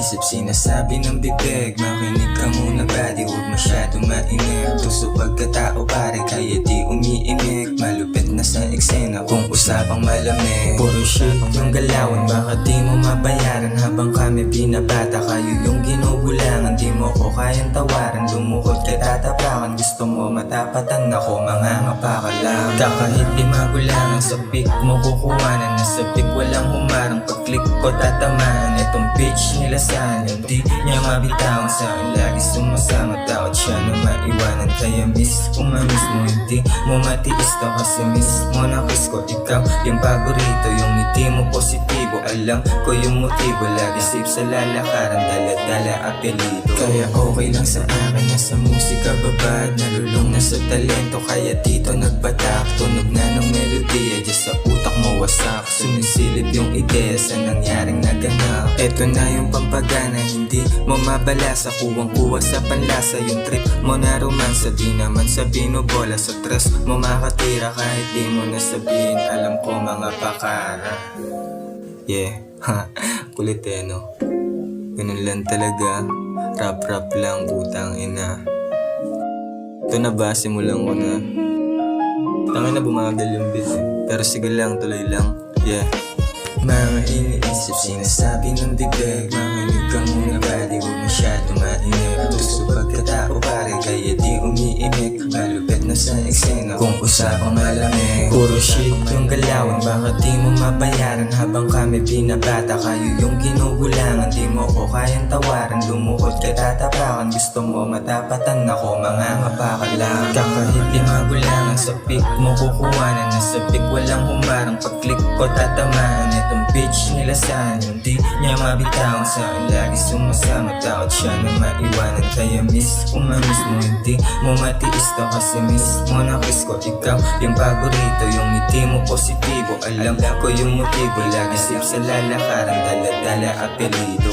iniisip, sinasabi ng bibig. Makinig ka muna buddy, huwag masyado mainip. Tuso pagkatao pare, kaya di umiimik. Malupit na sa eksena kung usapang malamig. Puro shit yung galawan, baka di mo mabayaran. Habang kami binabata, kayo yung ginugulangan. Di mo ko kayang tawaran, lumukod ka tatapakan. Gusto mo matapatan ako, mangangapa ka lang. Kahit di magulangan, sa pick mo kukuhanan. Nasa pick walang humarang, pag-click ko tatamaan. Itong bitch nila sana, di niya mabitawan. Sa akin lagi sumasama, takot siya na maiwanan. Kaya miss ko mamiss mo, hindi mo matiis to. Kasi miss mo na kiss ko, ikaw yung paborito. Yung ngiti mo positibo, alam ko yung motibo. Lagi safe sa lalakaran, dala-dala apelido. Kaya okay lang sa akin na sa musika babad. Nalulong na sa talento, kaya dito nagbatak. Tunog na ng melodiya, just sa utak mo wasak. Sumisilip yung ideya sa nangyaring naganap. Eto na yung pampagana, hindi mo mabalasa. Kuwang-kuwa sa panlasa, yung trip mo na romansa. Di naman sa binobola, sa tres mo makatira. Kahit di mo nasabihin, alam ko mga pakara. Yeah, ha, kulit no. Ganun lang talaga, rap-rap lang, putang ina. Ito na ba, simulan ko na. Tangin na bumagal yung beat pero sige lang, tuloy lang, yeah. Mga iniisip, sinasabi ng bibig. Makinig ka muna buddy, huwag masyado mainip. Gusto pagkatao pare, kaya di umiimik. Malupit na sa eksena kung usapang malamig. Puro shit yung galawan, baka di mo mabayaran. Habang kami binabata, kayo yung ginugulangan. Di mo ko kayang tawaran, lumukod ka tatapakan. Gusto mo matapatan ako, mangangapa ka lang. Kahit di magulangan, sa pick mo kukuhanan. Nasa pick walang humarang, pag-click ko tatamaan. Itong bitch nila sana, hindi niya mabitawan. Sa akin lagi sumasama, takot siya na maiwanan. Kaya miss ko mamiss mo, hindi mo matiis to. Kasi miss mo na kiss ko, ikaw yung paborito. Yung ngiti mo positibo, alam ko yung motibo. Lagi safe sa lalakaran, dala-dala apelido.